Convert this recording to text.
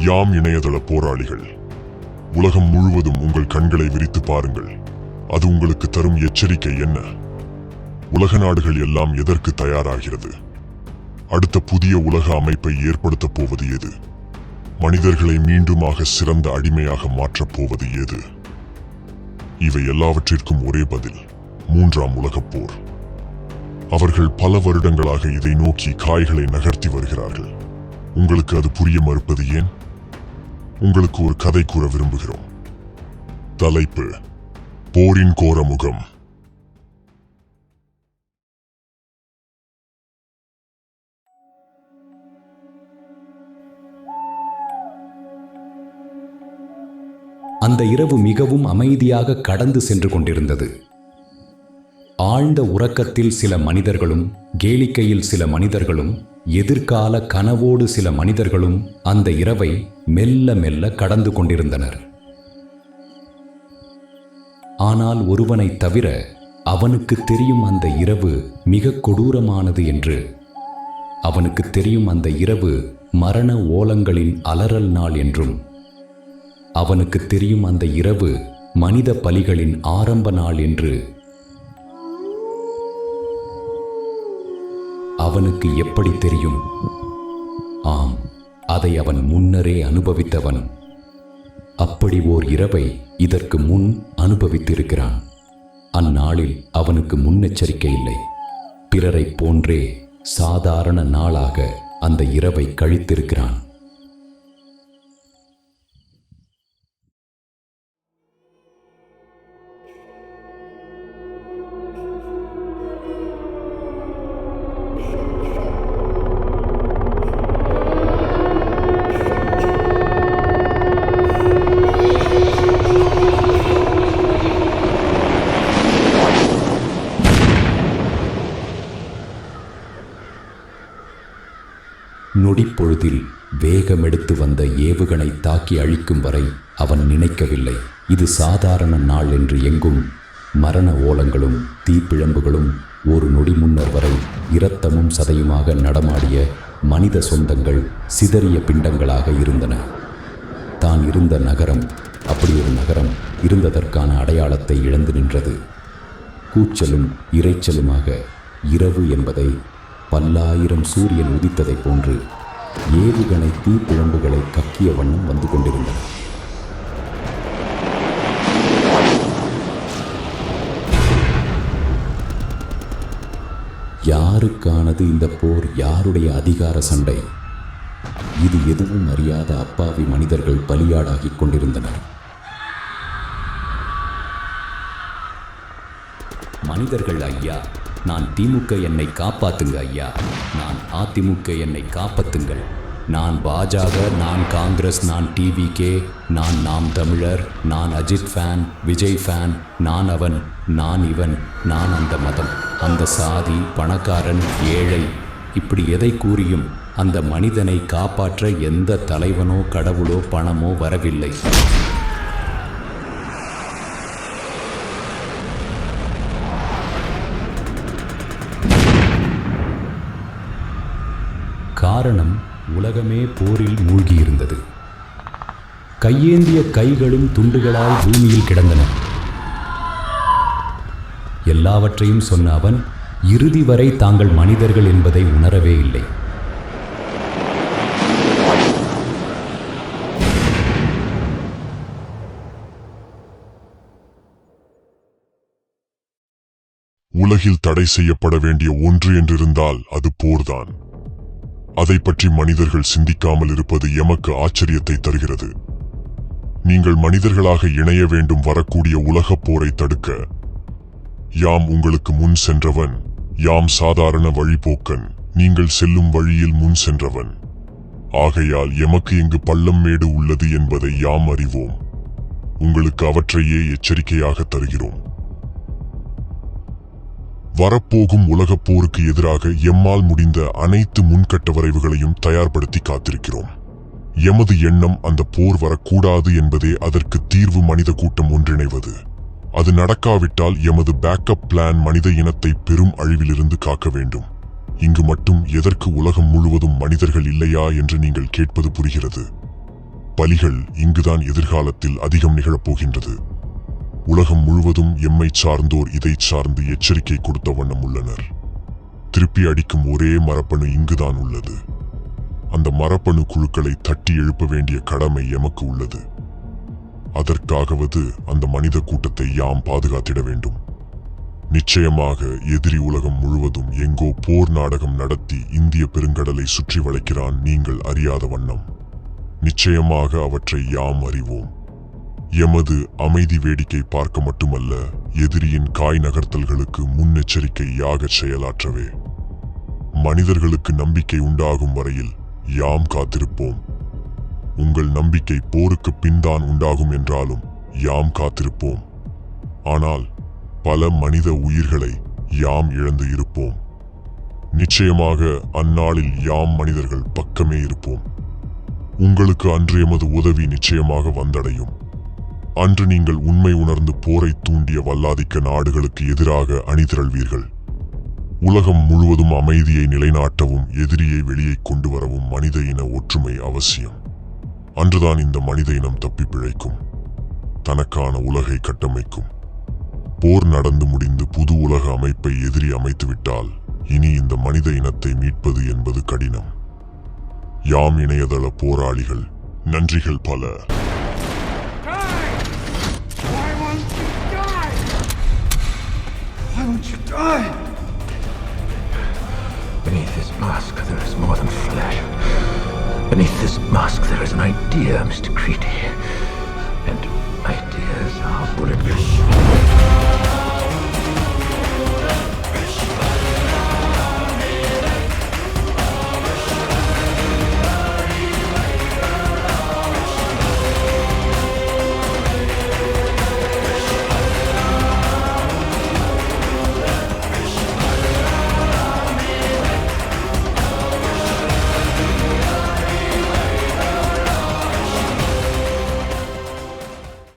யாம் இணையதள போராளிகள். உலகம் முழுவதும் உங்கள் கண்களை விரித்து பாருங்கள். அது உங்களுக்கு தரும் எச்சரிக்கை என்ன? உலக நாடுகள் எல்லாம் எதற்கு தயாராகிறது? அடுத்த புதிய உலக அமைப்பை ஏற்படுத்தப் போவது எது? மனிதர்களை மீண்டுமாக சிறந்த அடிமையாக மாற்றப் போவது எது? இவை எல்லாவற்றிற்கும் ஒரே பதில்: 3ஆம் உலகப் போர். அவர்கள் பல வருடங்களாக இதை நோக்கி காய்களை நகர்த்தி வருகிறார்கள். உங்களுக்கு அது புரிய மறுப்பது ஏன்? உங்களுக்கு ஒரு கதை கூற விரும்புகிறோம். தலைப்பு: போரின் கோரமுகம். அந்த இரவு மிகவும் அமைதியாக கடந்து சென்று கொண்டிருந்தது. ஆழ்ந்த உறக்கத்தில் சில மனிதர்களும், கேளிக்கையில் சில மனிதர்களும், எதிர்கால கனவோடு சில மனிதர்களும் அந்த இரவை மெல்ல மெல்ல கடந்து கொண்டிருந்தனர். ஆனால் ஒருவனைத் தவிர அவனுக்கு தெரியும் அந்த இரவு மிக கொடூரமானது என்று. அவனுக்கு தெரியும் அந்த இரவு மரண ஓலங்களின் அலறல் நாள் என்றும். அவனுக்கு தெரியும் அந்த இரவு மனித பலிகளின் ஆரம்ப நாள் என்று. அவனுக்கு எப்படி தெரியும்? ஆம், அதை அவன் முன்னரே அனுபவித்தவன். அப்படி ஓர் இரவை இதற்கு முன் அனுபவித்திருக்கிறான். அந்நாளில் அவனுக்கு முன்னெச்சரிக்கை இல்லை. பிறரைப் போன்றே சாதாரண நாளாக அந்த இரவை கழித்திருக்கிறான். நொடிப்பொழுதில் வேகமெடுத்து வந்த ஏவுகணை தாக்கி அழிக்கும் வரை அவன் நினைக்கவில்லை இது சாதாரண நாள் என்று. எங்கும் மரண ஓலங்களும் தீப்பிழம்புகளும் ஒரு நொடி முன்னர் வரை இரத்தமும் சதையுமாக நடமாடிய மனித சொந்தங்கள் சிதறிய பிண்டங்களாக இருந்தன. தான் இருந்த நகரம் அப்படி ஒரு நகரம் இருந்ததற்கான அடையாளத்தை இழந்து நின்றது. கூச்சலும் இரைச்சலுமாக இரவு என்பதை பல்லாயிரம் சூரியன் உதித்ததைப் போன்று ஏவுகணை தீப்பிழம்புகளை கக்கிய வண்ணம் வந்து கொண்டிருந்தன. யாருக்கானது இந்த போர்? யாருடைய அதிகார சண்டை இது? எதுவும் அறியாத அப்பாவி மனிதர்கள் பலியாடாகிக் கொண்டிருந்தனர். மனிதர்கள்: ஐயா, நான் திமுக, என்னை காப்பாத்துங்க ஐயா. நான் அதிமுக, என்னை காப்பாத்துங்கள். நான் பாஜக, நான் காங்கிரஸ், நான் டிவிகே, நான் நாம் தமிழர், நான் அஜித் ஃபேன், விஜய் ஃபேன், நான் அவன், நான் இவன், நான் அந்த மதம், அந்த சாதி, பணக்காரன், ஏழை, இப்படி எதை கூறியும் அந்த மனிதனை காப்பாற்ற எந்த தலைவனோ கடவுளோ பணமோ வரவில்லை. காரணம், உலகமே போரில் மூழ்கியிருந்தது. கையேந்திய கைகளும் துண்டுகளாய் பூமியில் கிடந்தன. எல்லாவற்றையும் சொன்ன அவன் இறுதி வரை தாங்கள் மனிதர்கள் என்பதை உணரவே இல்லை. உலகில் தடை செய்யப்பட வேண்டிய ஒன்று என்றிருந்தால் அது போர்தான். அதை பற்றி மனிதர்கள் சிந்திக்காமல் இருப்பது எமக்கு ஆச்சரியத்தை தருகிறது. நீங்கள் மனிதர்களாக இணைய வேண்டும். வரக்கூடிய உலகப் போரை தடுக்க யாம் உங்களுக்கு முன் சென்றவன். யாம் சாதாரண வழிபோக்கன். நீங்கள் செல்லும் வழியில் முன் சென்றவன். ஆகையால் எமக்கு இங்கு பள்ளம் மேடு உள்ளது என்பதை யாம் அறிவோம். உங்களுக்கு அவற்றையே எச்சரிக்கையாக தருகிறோம். வரப்போகும் உலகப் போருக்கு எதிராக எம்மால் முடிந்த அனைத்து முன்கட்ட வரைவுகளையும் தயார்படுத்தி காத்திருக்கிறோம். எமது எண்ணம் அந்த போர் வரக்கூடாது என்பதே அதற்கு தீர்வு. மனித கூட்டம் ஒன்றிணைவது. அது நடக்காவிட்டால் எமது பேக்கப் பிளான் மனித இனத்தை பெரும் அழிவிலிருந்து காக்க வேண்டும். இங்கு மட்டும் எதற்கு உலகம் முழுவதும் மனிதர்கள் இல்லையா என்று நீங்கள் கேட்பது புரிகிறது. பலிகள் இங்குதான் எதிர்காலத்தில் அதிகம் நிகழப்போகின்றது. உலகம் முழுவதும் எம்மை சார்ந்தோர் இதை சார்ந்து எச்சரிக்கை கொடுத்த வண்ணம் உள்ளனர். திருப்பி அடிக்கும் ஒரே மரப்பணு இங்குதான் உள்ளது. அந்த மரப்பணு குழுக்களை தட்டி எழுப்ப வேண்டிய கடமை எமக்கு உள்ளது. அதற்காகவது அந்த மனித கூட்டத்தை யாம் பாதுகாத்திட வேண்டும். நிச்சயமாக எதிரி உலகம் முழுவதும் எங்கோ போர் நாடகம் நடத்தி இந்திய பெருங்கடலை சுற்றி வளைக்கிறான், நீங்கள் அறியாத வண்ணம். நிச்சயமாக அவற்றை யாம் அறிவோம். எமது அமைதி வேடிக்கை பார்க்க மட்டுமல்ல, எதிரியின் காய் நகர்த்தல்களுக்கு முன்னெச்சரிக்கையாக செயலாற்றவே. மனிதர்களுக்கு நம்பிக்கை உண்டாகும் வரையில் யாம் காத்திருப்போம். உங்கள் நம்பிக்கை போருக்கு பின்தான் உண்டாகும் என்றாலும் யாம் காத்திருப்போம். ஆனால் பல மனித உயிர்களை யாம் இழந்து இருப்போம். நிச்சயமாக அந்நாளில் யாம் மனிதர்கள் பக்கமே இருப்போம். உங்களுக்கு அன்று எமது உதவி நிச்சயமாக வந்தடையும். அன்று நீங்கள் உண்மை உணர்ந்து போரை தூண்டிய வல்லாதிக்க நாடுகளுக்கு எதிராக அணிதிரள்வீர்கள். உலகம் முழுவதும் அமைதியை நிலைநாட்டவும் எதிரியை வெளியே கொண்டு வரவும் மனித இன ஒற்றுமை அவசியம். அன்றுதான் இந்த மனித இனம் தப்பி பிழைக்கும், தனக்கான உலகை கட்டமைக்கும். போர் நடந்து முடிந்து புது உலக அமைப்பை எதிரி அமைத்துவிட்டால் இனி இந்த மனித இனத்தை மீட்பது என்பது கடினம். யாம் இணையதள போராளிகள், நன்றிகள் பல. Beneath this mask there is more than flesh. Beneath this mask there is an idea, Mr. Creedy. And ideas are bulletproof.